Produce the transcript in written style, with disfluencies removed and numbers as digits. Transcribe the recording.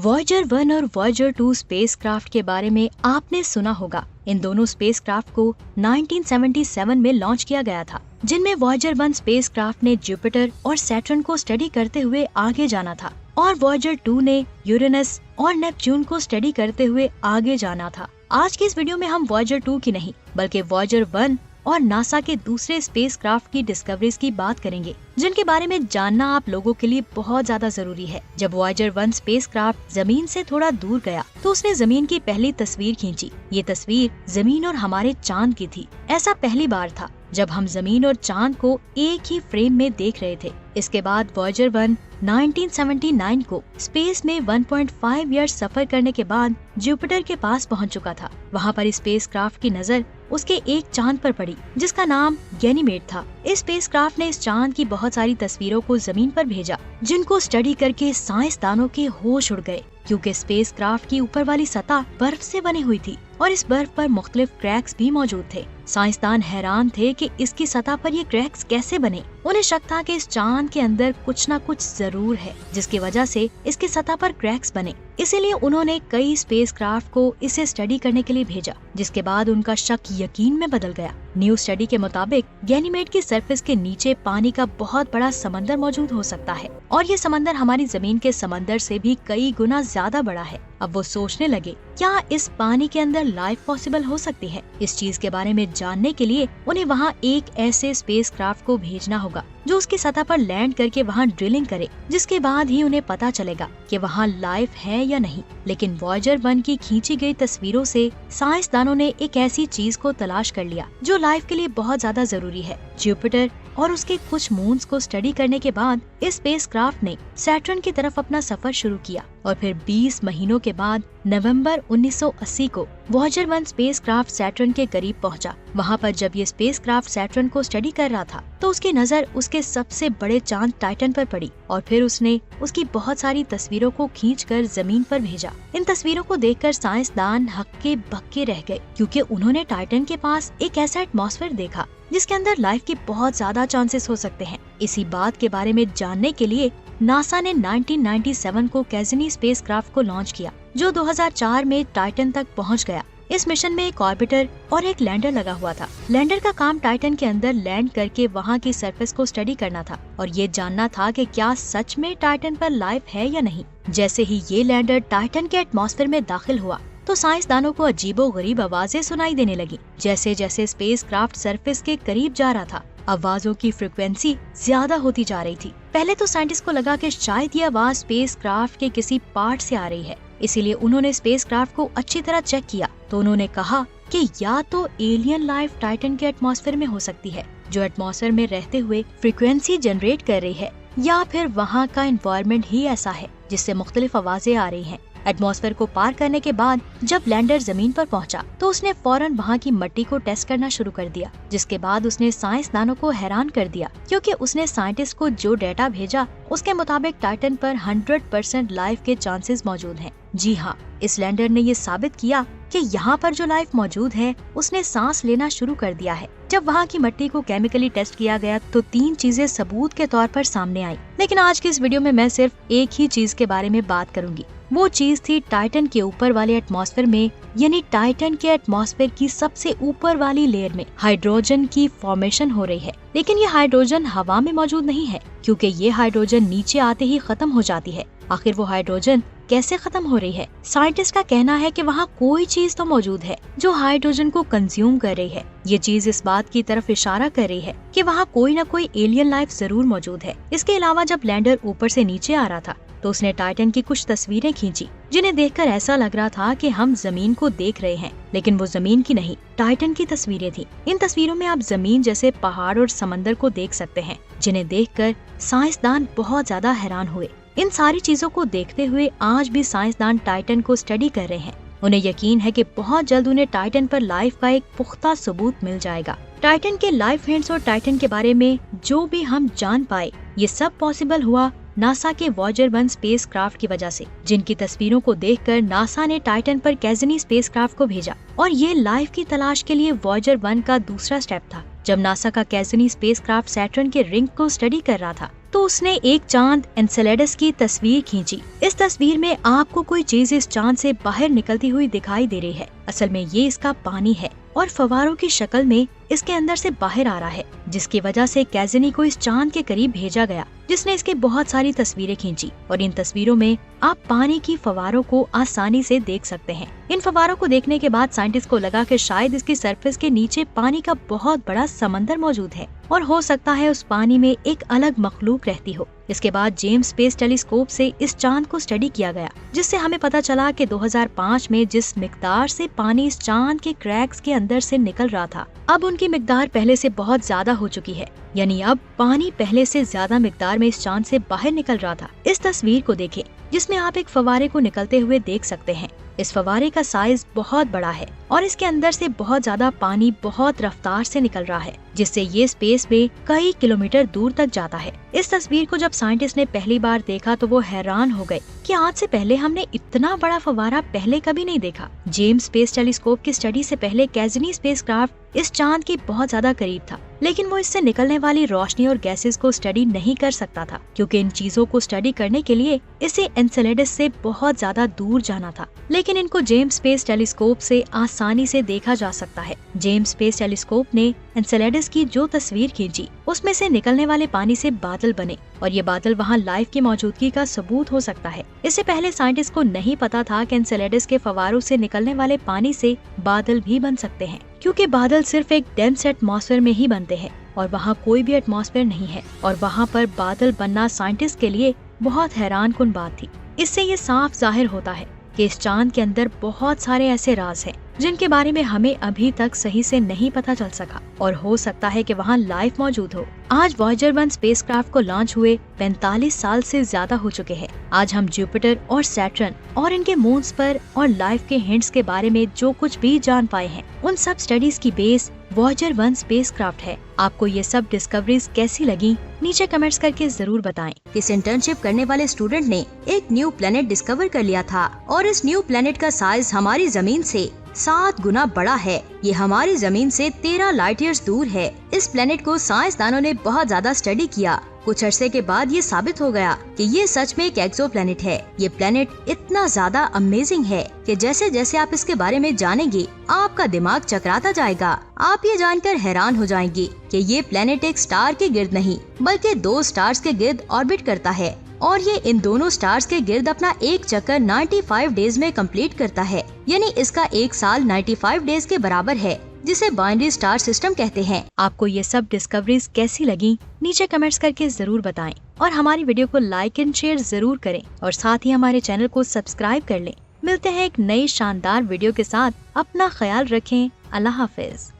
Voyager 1 और Voyager 2 spacecraft के बारे में आपने सुना होगा। इन दोनों स्पेसक्राफ्ट को 1977 में लॉन्च किया गया था, जिनमें वॉयेजर 1 स्पेसक्राफ्ट ने जुपिटर और सैटर्न को स्टडी करते हुए आगे जाना था और वॉयेजर 2 ने यूरेनस और नेपच्यून को स्टडी करते हुए आगे जाना था। आज की इस वीडियो में हम वॉयेजर 2 की नहीं बल्कि वॉयेजर 1 और नासा के दूसरे स्पेसक्राफ्ट की डिस्कवरीज की बात करेंगे, जिनके बारे में जानना आप लोगों के लिए बहुत ज्यादा जरूरी है। जब वॉयेजर 1 स्पेसक्राफ्ट जमीन से थोड़ा दूर गया तो उसने जमीन की पहली तस्वीर खींची। ये तस्वीर जमीन और हमारे चांद की थी। ऐसा पहली बार था जब हम जमीन और चांद को एक ही फ्रेम में देख रहे थे। इसके बाद वॉयेजर 1 1979 को स्पेस में 1.5 ईयर सफर करने के बाद जुपिटर के पास पहुंच चुका था। वहां पर स्पेसक्राफ्ट की नजर उसके एक चांद पर पड़ी, जिसका नाम गैनीमेड था। इस स्पेसक्राफ्ट ने इस चांद की बहुत सारी तस्वीरों को जमीन पर भेजा, जिनको स्टडी करके साइंसदानों के होश उड़ गए, क्योंकि स्पेसक्राफ्ट की ऊपर वाली सतह बर्फ से बनी हुई थी और इस बर्फ पर मुख्तलिफ क्रैक्स भी मौजूद थे। साइंसदान हैरान थे कि इसकी सतह पर ये क्रैक्स कैसे बने। उन्हें शक था कि इस चांद के अंदर कुछ न कुछ जरूर है, जिसकी वजह से इसकी सतह पर क्रैक्स बने। इसीलिए उन्होंने कई स्पेसक्राफ्ट को इसे स्टडी करने के लिए भेजा, जिसके बाद उनका शक यकीन में बदल गया। न्यू स्टडी के मुताबिक गैनीमेड की सरफेस के नीचे पानी का बहुत बड़ा समंदर मौजूद हो सकता है और ये समंदर हमारी जमीन के समंदर से भी कई गुना ज्यादा बड़ा है। अब वो सोचने लगे, क्या इस पानी के अंदर लाइफ पॉसिबल हो सकती है? इस चीज के बारे में जानने के लिए उन्हें वहाँ एक ऐसे स्पेसक्राफ्ट को भेजना होगा जो उसकी सतह पर लैंड करके वहाँ ड्रिलिंग करे, जिसके बाद ही उन्हें पता चलेगा कि वहाँ लाइफ है या नहीं। लेकिन वॉयेजर 1 की खींची गई तस्वीरों से साइंसदानों ने एक ऐसी चीज को तलाश कर लिया जो लाइफ के लिए बहुत ज्यादा जरूरी है। जुपिटर और उसके कुछ मून्स को स्टडी करने के बाद इस स्पेसक्राफ्ट ने सैटर्न की तरफ अपना सफर शुरू किया और फिर 20 महीनों के बाद नवंबर 1980 को वॉयेजर 1 स्पेसक्राफ्ट सैटर्न के करीब पहुंचा। वहां पर जब ये स्पेसक्राफ्ट सैटर्न को स्टडी कर रहा था तो उसकी नजर उसके सबसे बड़े चांद टाइटन पर पड़ी और फिर उसने उसकी बहुत सारी तस्वीरों को खींचकर जमीन पर भेजा। इन तस्वीरों को देखकर साइंसदान हक्के बक्के रह गए, क्योंकि उन्होंने टाइटन के पास एक ऐसा एटमॉस्फेयर देखा जिसके अंदर लाइफ के बहुत ज्यादा चांसेस हो सकते हैं। इसी बात के बारे में जानने के लिए नासा ने 1997 को कैसिनी स्पेसक्राफ्ट को लॉन्च किया, जो 2004 में टाइटन तक पहुंच गया। इस मिशन में एक ऑर्बिटर और एक लैंडर लगा हुआ था। लैंडर का काम टाइटन के अंदर लैंड करके वहां की सरफेस को स्टडी करना था और ये जानना था कि क्या सच में टाइटन पर लाइफ है या नहीं। जैसे ही ये लैंडर टाइटन के एटमॉस्फेयर में दाखिल हुआ तो साइंसदानों को अजीबोगरीब आवाजें सुनाई देने लगी। जैसे जैसे स्पेसक्राफ्ट सरफेस के करीब जा रहा था, आवाजों की फ्रिक्वेंसी ज्यादा होती जा रही थी। पहले तो साइंटिस्ट को लगा कि शायद ये आवाज स्पेसक्राफ्ट के किसी पार्ट से आ रही है, इसीलिए उन्होंने स्पेसक्राफ्ट को अच्छी तरह चेक किया। तो उन्होंने कहा कि या तो एलियन लाइफ टाइटन के एटमॉस्फेयर में हो सकती है, जो एटमॉस्फेयर में रहते हुए फ्रिक्वेंसी जनरेट कर रही है, या फिर वहाँ का एनवायरनमेंट ही ऐसा है जिससे मुख्तलिफ आवाजें आ रही हैं। एटमॉस्फेयर को पार करने के बाद जब लैंडर जमीन पर पहुंचा तो उसने फौरन वहां की मिट्टी को टेस्ट करना शुरू कर दिया, जिसके बाद उसने साइंसदानों को हैरान कर दिया, क्योंकि उसने साइंटिस्ट को जो डेटा भेजा उसके मुताबिक टाइटन पर 100% लाइफ के चांसेस मौजूद हैं। जी हाँ, इस लैंडर ने ये साबित किया कि यहाँ पर जो लाइफ मौजूद है उसने सांस लेना शुरू कर दिया है। जब वहाँ की मिट्टी को केमिकली टेस्ट किया गया तो 3 चीजें सबूत के तौर पर सामने आई। लेकिन आज की इस वीडियो में मैं सिर्फ एक ही चीज के बारे में बात करूंगी। वो चीज थी टाइटन के ऊपर वाले एटमॉस्फेयर में, यानी टाइटन के एटमॉस्फेयर की सबसे ऊपर वाली लेयर में हाइड्रोजन की फॉर्मेशन हो रही है। लेकिन ये हाइड्रोजन हवा में मौजूद नहीं है, क्योंकि ये हाइड्रोजन नीचे आते ही खत्म हो जाती है। आखिर वो हाइड्रोजन कैसे खत्म हो रही है? साइंटिस्ट का कहना है कि वहाँ कोई चीज तो मौजूद है जो हाइड्रोजन को कंज्यूम कर रही है। ये चीज इस बात की तरफ इशारा कर रही है कि वहाँ कोई न कोई एलियन लाइफ जरूर मौजूद है। इसके अलावा जब लैंडर ऊपर से नीचे आ रहा था तो उसने टाइटन की कुछ तस्वीरें खींची, जिन्हें देखकर ऐसा लग रहा था कि हम जमीन को देख रहे हैं, लेकिन वो जमीन की नहीं, टाइटन की तस्वीरें थी। इन तस्वीरों में आप जमीन जैसे पहाड़ और समंदर को देख सकते हैं, जिन्हें देखकर साइंसदान बहुत ज्यादा हैरान हुए। इन सारी चीजों को देखते हुए आज भी साइंसदान टाइटन को स्टडी कर रहे हैं। उन्हें यकीन है कि बहुत जल्द उन्हें टाइटन पर लाइफ का एक पुख्ता सबूत मिल जाएगा। टाइटन के लाइफ हिंट्स और टाइटन के बारे में जो भी हम जान पाए, ये सब पॉसिबल हुआ नासा के वॉयेजर 1 स्पेसक्राफ्ट की वजह से, जिनकी तस्वीरों को देखकर नासा ने टाइटन पर कैसिनी स्पेसक्राफ्ट को भेजा। और ये लाइफ की तलाश के लिए वॉयेजर 1 का दूसरा स्टेप था। जब नासा का कैसिनी स्पेसक्राफ्ट सैटर्न के रिंग को स्टडी कर रहा था तो उसने एक चांद एनसेलेडस की तस्वीर खींची। इस तस्वीर में आपको कोई चीज इस चांद से बाहर निकलती हुई दिखाई दे रही है। असल में ये इसका पानी है और फव्वारों की शक्ल में इसके अंदर से बाहर आ रहा है, जिसकी वजह से कैज़नी को इस चांद के करीब भेजा गया, जिसने इसकी बहुत सारी तस्वीरें खींची। और इन तस्वीरों में आप पानी की फव्वारों को आसानी से देख सकते हैं। इन फव्वारों को देखने के बाद साइंटिस्ट को लगा कि शायद इसकी सरफेस के नीचे पानी का बहुत बड़ा समंदर मौजूद है और हो सकता है उस पानी में एक अलग मखलूक रहती हो। इसके बाद जेम्स स्पेस टेलीस्कोप से इस चांद को स्टडी किया गया, जिससे हमें पता चला कि 2005 में जिस मिकदार से पानी इस चांद के क्रैक्स के अंदर से निकल रहा था, अब उनकी मिकदार पहले से बहुत ज्यादा हो चुकी है। यानी अब पानी पहले से ज्यादा मिकदार में इस चांद से बाहर निकल रहा था। इस तस्वीर को देखें, जिसमें आप एक फव्वारे को निकलते हुए देख सकते हैं। इस फव्वारे का साइज बहुत बड़ा है और इसके अंदर से बहुत ज्यादा पानी बहुत रफ्तार से निकल रहा है, जिससे ये स्पेस में कई किलोमीटर दूर तक जाता है। इस तस्वीर को जब साइंटिस्ट ने पहली बार देखा तो वो हैरान हो गए कि आज से पहले हमने इतना बड़ा फव्वारा पहले कभी नहीं देखा। जेम्स स्पेस टेलीस्कोप की स्टडी से पहले कैज़नी स्पेसक्राफ्ट इस चांद के बहुत ज्यादा करीब था, लेकिन वो इससे निकलने वाली रोशनी और गैसेस को स्टडी नहीं कर सकता था, क्योंकि इन चीजों को स्टडी करने के लिए इसे एनसेलेडस से बहुत ज्यादा दूर जाना था। लेकिन इनको जेम्स स्पेस टेलीस्कोप से आसानी से देखा जा सकता है। जेम्स स्पेस टेलीस्कोप ने एनसेलेडस की जो तस्वीर खींची, उसमें से निकलने वाले पानी से बादल बने और ये बादल वहाँ लाइफ की मौजूदगी का सबूत हो सकता है। इससे पहले साइंटिस्ट को नहीं पता था कि एनसेलेडस के फव्वारों से निकलने वाले पानी से बादल भी बन सकते हैं, क्योंकि बादल सिर्फ एक डेंस एटमॉस्फेयर में ही बनते हैं और वहाँ कोई भी एटमॉस्फेयर नहीं है। और वहाँ पर बादल बनना साइंटिस्ट के लिए बहुत हैरान कुन बात थी। इससे ये साफ जाहिर होता है कि इस चांद के अंदर बहुत सारे ऐसे राज हैं जिनके बारे में हमें अभी तक सही से नहीं पता चल सका, और हो सकता है कि वहाँ लाइफ मौजूद हो। आज वॉयेजर 1 स्पेसक्राफ्ट को लॉन्च हुए 45 साल से ज्यादा हो चुके हैं। आज हम जुपिटर और सैटर्न और इनके मून्स पर और लाइफ के हिंट्स के बारे में जो कुछ भी जान पाए हैं, उन सब स्टडीज की बेस वॉयेजर 1 स्पेसक्राफ्ट है। आपको ये सब डिस्कवरीज कैसी लगी, नीचे कमेंट्स करके जरूर बताएं। इस इंटर्नशिप करने वाले स्टूडेंट ने एक न्यू प्लेनेट डिस्कवर कर लिया था और इस न्यू प्लेनेट का साइज हमारी जमीन से 7 गुना बड़ा है। ये हमारी जमीन से 13 लाइट ईयर्स दूर है। इस प्लेनेट को साइंसदानों ने बहुत ज्यादा स्टडी किया। कुछ अरसे के बाद ये साबित हो गया कि ये सच में एक एक्सोप्लैनेट है। ये प्लेनेट इतना ज्यादा अमेजिंग है कि जैसे जैसे आप इसके बारे में जानेंगे, आपका दिमाग चकराता जाएगा। आप ये जानकर हैरान हो जाएंगे कि ये प्लेनेट एक स्टार के गिर्द नहीं, बल्कि 2 स्टार्स के गिर्द ऑर्बिट करता है और ये इन दोनों स्टार्स के गिर्द अपना एक चक्कर 95 डेज में कंप्लीट करता है। यानी इसका एक साल 95 डेज के बराबर है, जिसे बाइनरी स्टार सिस्टम कहते हैं। आपको ये सब डिस्कवरीज कैसी लगी, नीचे कमेंट्स करके जरूर बताएं और हमारी वीडियो को लाइक एंड शेयर जरूर करें और साथ ही हमारे चैनल को सब्सक्राइब कर लें। मिलते हैं एक नई शानदार वीडियो के साथ। अपना ख्याल रखें। अल्लाह हाफिज।